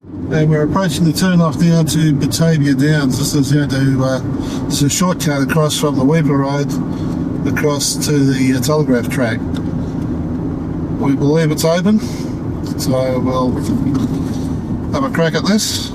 And we're approaching the turn off down to Batavia Downs. This is it's a shortcut across from the Weipa Road across to the Telegraph Track. We believe it's open, so we'll have a crack at this.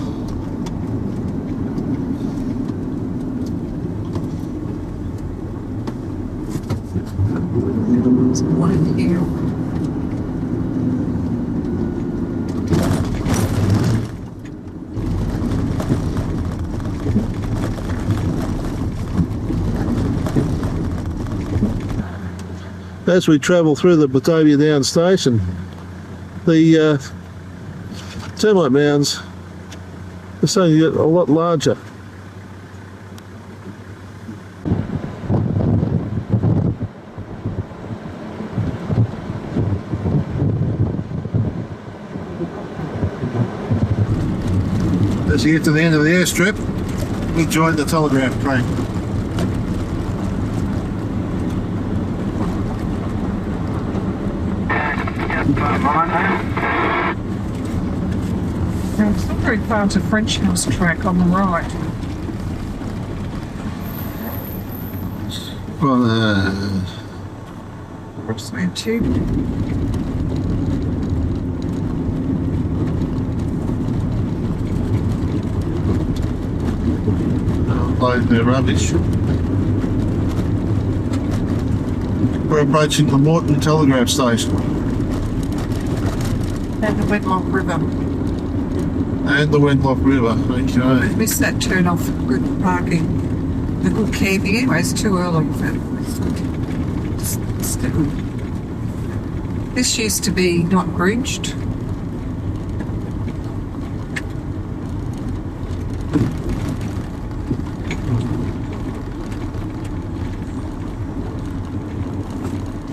As we travel through the Batavia Downs station, the termite mounds are starting to get a lot larger. As you get to the end of the airstrip, we join the telegraph track. It's not very far to French House Track on the right. Well, What's that tube? load their rubbish. We're approaching the Morton Telegraph Station. And the Wenlock River. And the Wenlock River, okay. I missed that turn off for good parking. The good camping. Anyway, it's too early for it. This used to be not bridged.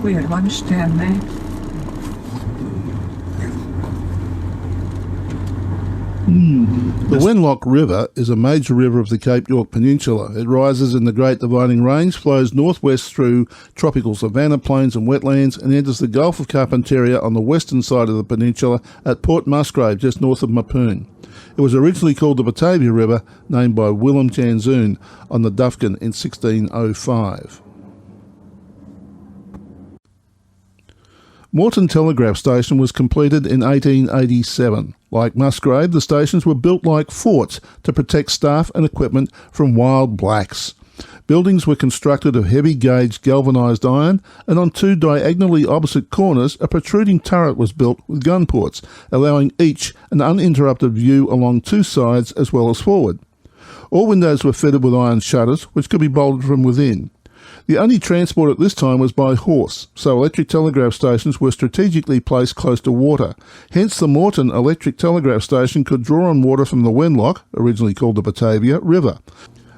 We had lunch down there. The Wenlock River is a major river of the Cape York Peninsula. It rises in the Great Dividing Range, flows northwest through tropical savanna plains and wetlands, and enters the Gulf of Carpentaria on the western side of the peninsula at Port Musgrave, just north of Mapoon. It was originally called the Batavia River, named by Willem Janzoon on the Dufkin in 1605. Morton Telegraph Station was completed in 1887. Like Musgrave, the stations were built like forts to protect staff and equipment from wild blacks. Buildings were constructed of heavy-gauge galvanised iron, and on two diagonally opposite corners a protruding turret was built with gun ports, allowing each an uninterrupted view along two sides as well as forward. All windows were fitted with iron shutters, which could be bolted from within. The only transport at this time was by horse, so electric telegraph stations were strategically placed close to water. Hence the Morton Electric Telegraph Station could draw on water from the Wenlock, originally called the Batavia, River.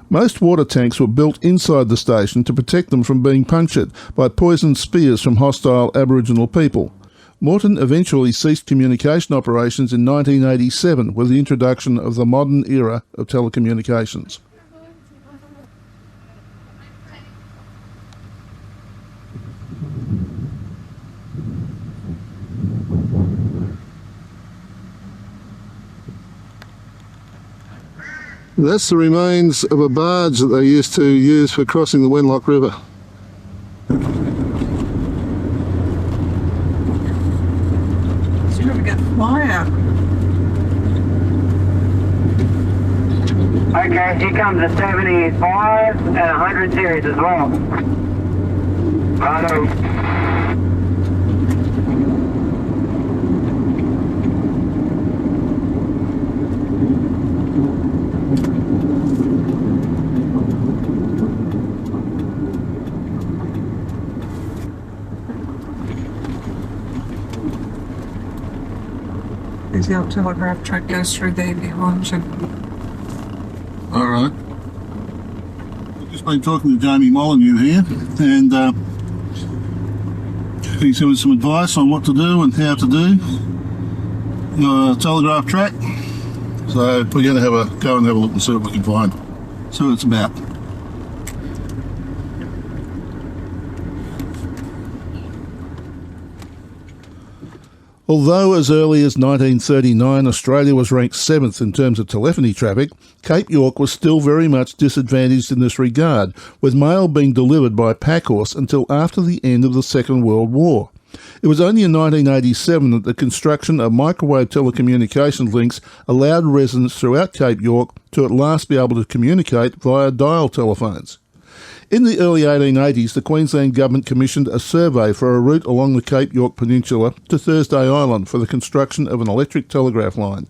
Most water tanks were built inside the station to protect them from being punctured by poisoned spears from hostile Aboriginal people. Morton eventually ceased communication operations in 1987 with the introduction of the modern era of telecommunications. That's the remains of a barge that they used to use for crossing the Wenlock River. So you're going to get fire. Okay, here comes the 75 and 100 series as well. Righto. The Old Telegraph Track goes through there behind you. Alright. I've just been talking to Jamie Molyneux here, and he's giving some advice on what to do and how to do the telegraph track. So we're going to go and have a look and see what we can find. See what it's about. Although as early as 1939 Australia was ranked 7th in terms of telephony traffic, Cape York was still very much disadvantaged in this regard, with mail being delivered by packhorse until after the end of the Second World War. It was only in 1987 that the construction of microwave telecommunications links allowed residents throughout Cape York to at last be able to communicate via dial telephones. In the early 1880s, the Queensland Government commissioned a survey for a route along the Cape York Peninsula to Thursday Island for the construction of an electric telegraph line.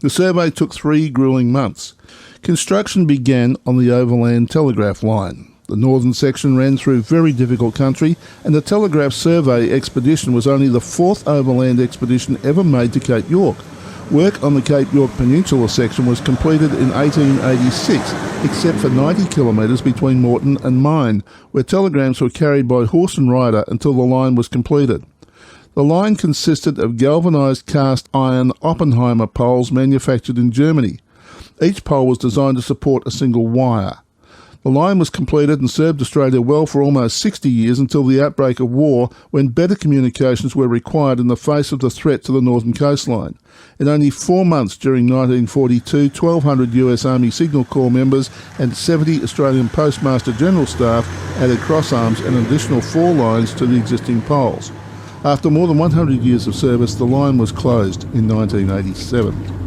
The survey took 3 gruelling months. Construction began on the overland telegraph line. The northern section ran through very difficult country, and the telegraph survey expedition was only the 4th overland expedition ever made to Cape York. Work on the Cape York Peninsula section was completed in 1886, except for 90 kilometres between Morton and Mine, where telegrams were carried by horse and rider until the line was completed. The line consisted of galvanised cast iron Oppenheimer poles manufactured in Germany. Each pole was designed to support a single wire. The line was completed and served Australia well for almost 60 years until the outbreak of war, when better communications were required in the face of the threat to the northern coastline. In only 4 months during 1942, 1,200 US Army Signal Corps members and 70 Australian Postmaster General staff added crossarms and an additional 4 lines to the existing poles. After more than 100 years of service, the line was closed in 1987.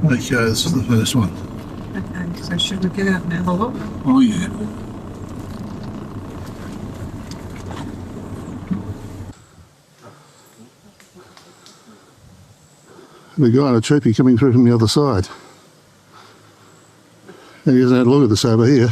Okay, this is the first one. Okay, so should we get out and have a look? Oh yeah. The guy in a troopy coming through from the other side. And he doesn't have a look at this over here.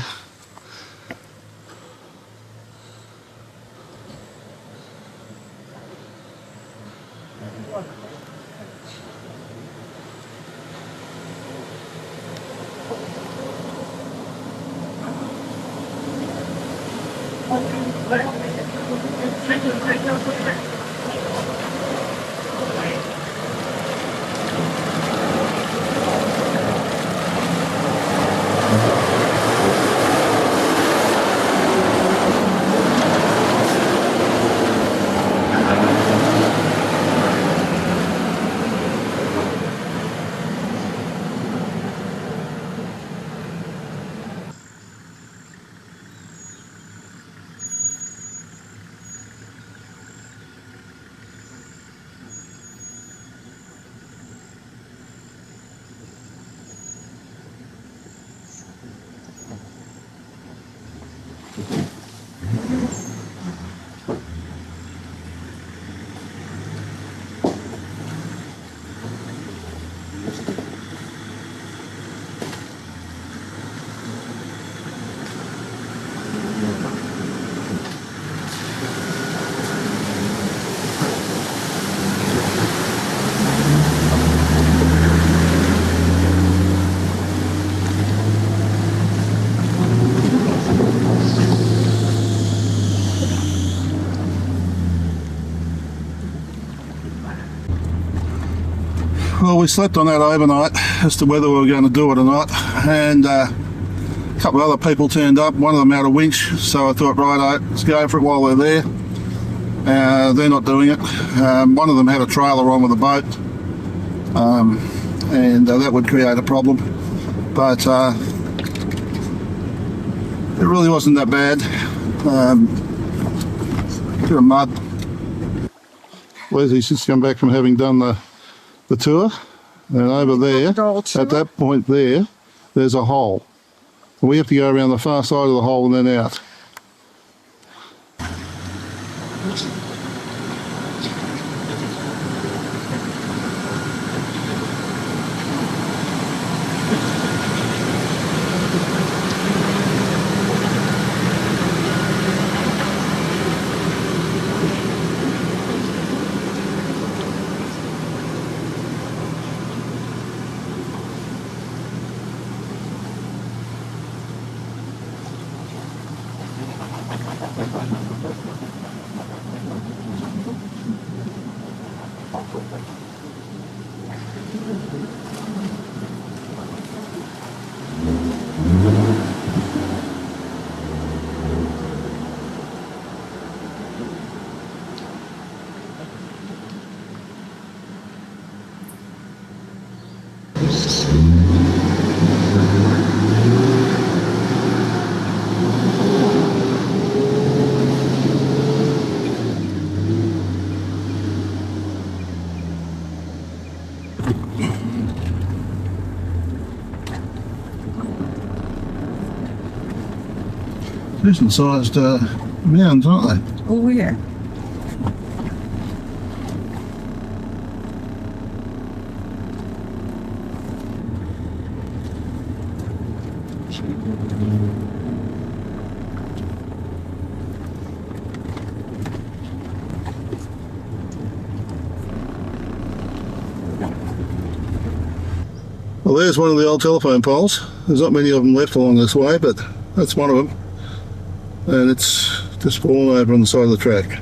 Well, we slept on that overnight as to whether we were going to do it or not, and a couple of other people turned up. One of them had a winch, so I thought, right, let's go for it while we're there. They're not doing it. One of them had a trailer on with a boat, and that would create a problem, but it really wasn't that bad. Bit of mud. Leslie's just come back from having done the tour, and over there, at that point there, there's a hole. We have to go around the far side of the hole and then out. Decent sized mounds, aren't they? Oh, yeah. Well, there's one of the old telephone poles. There's not many of them left along this way, but that's one of them. And it's just fallen over on the side of the track.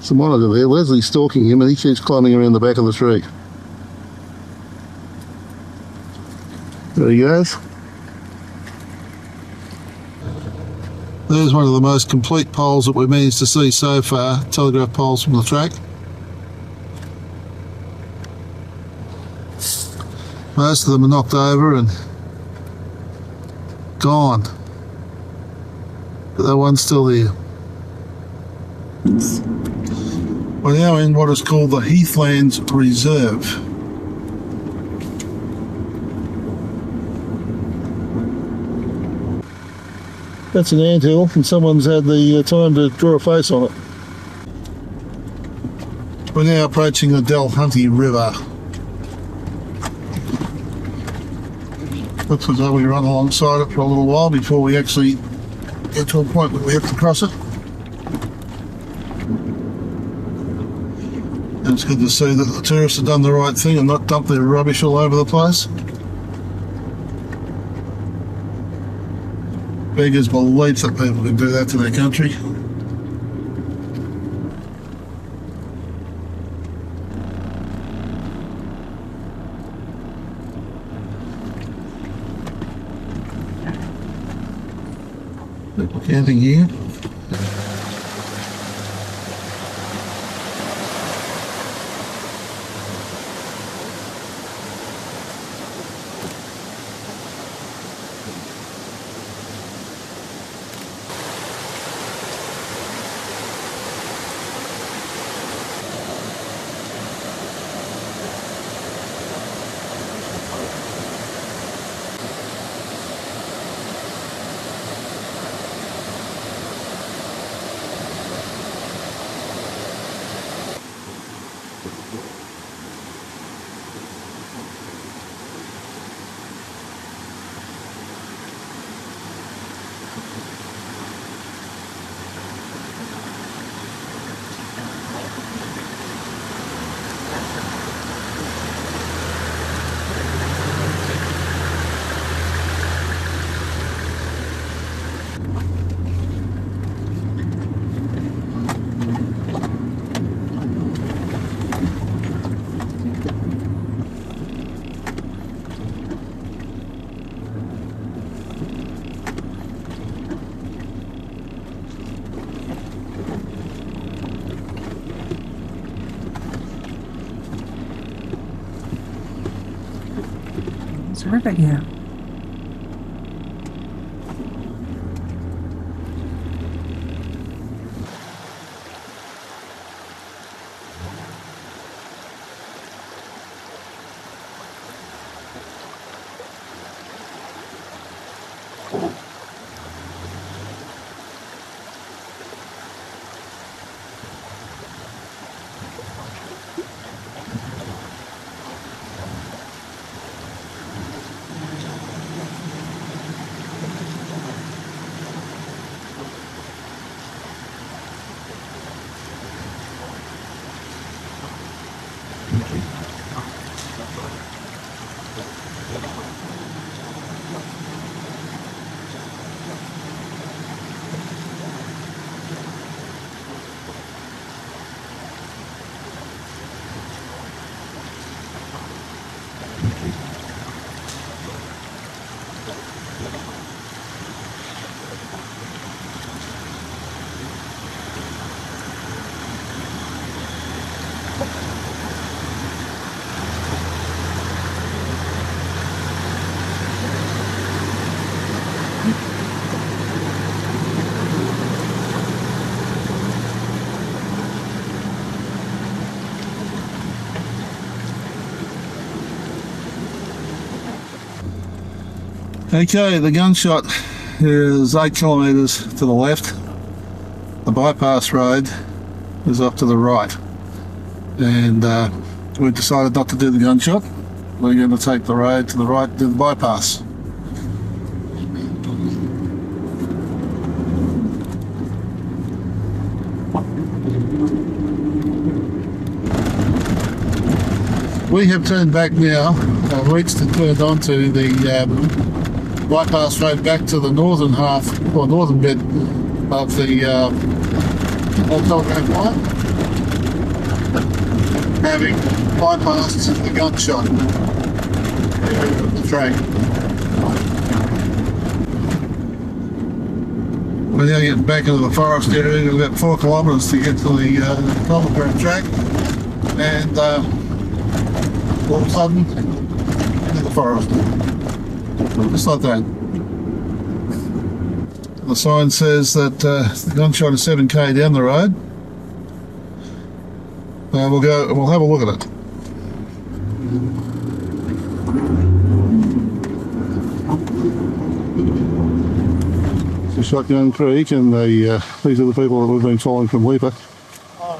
Some monitor there. Leslie's stalking him and he keeps climbing around the back of the tree. There he goes. There's one of the most complete poles that we've managed to see so far, telegraph poles from the track. Most of them are knocked over and gone. But that one's still there. We're now in what is called the Heathlands Reserve. That's an anthill and someone's had the time to draw a face on it. We're now approaching the Dulhunty River. Looks as though we run alongside it for a little while before we actually get to a point where we have to cross it. And it's good to see that the tourists have done the right thing and not dumped their rubbish all over the place. Beggars believe that people can do that to their country. People camping here. There's a river here. Okay, the Gunshot is 8 kilometres to the left. The bypass road is off to the right. And we've decided not to do the Gunshot. We're going to take the road to the right to the bypass. We have turned back now, reached and turned onto the bypass road back to the northern half, or northern bit of the Old Telegraph line, having bypassed the Gunshot area of the track. We're now getting back into the forest area. We've got 4 kilometres to get to the Telegraph Track, and all of a sudden, into the forest. Just like that. The sign says that the Gunshot is 7k down the road. We'll have a look at it. So Shotgun Creek, and these are the people that we've been following from Weipa.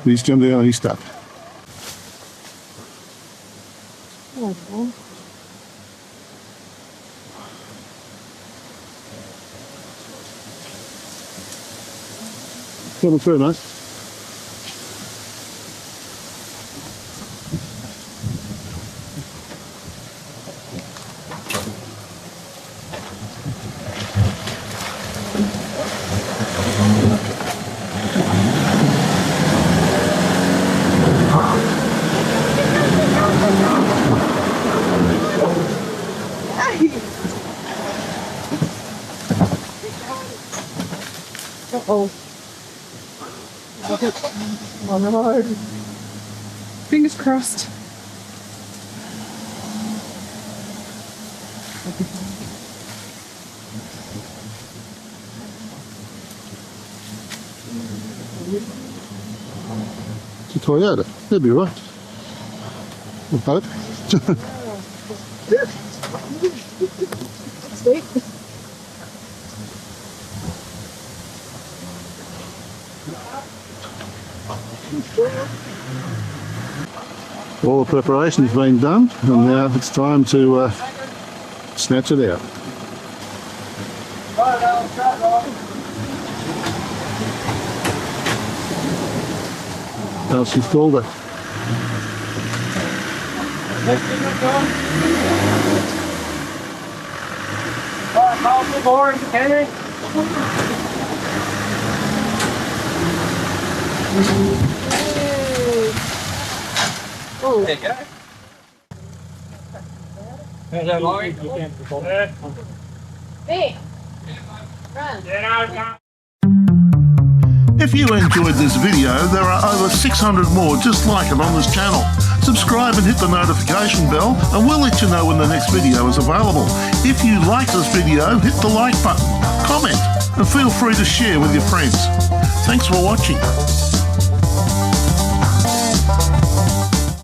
He's come down and he's stuck. Coming through, mate. Uh-oh. Oh no. Fingers crossed. It's a Toyota. They'll be right. I hope. Sweet. All the preparation's been done, and now it's time to snatch it out. Oh, she's called it. Hey, run. If you enjoyed this video, there are over 600 more just like it on this channel. Subscribe and hit the notification bell and we'll let you know when the next video is available. If you like this video, hit the like button, comment and feel free to share with your friends. Thanks for watching.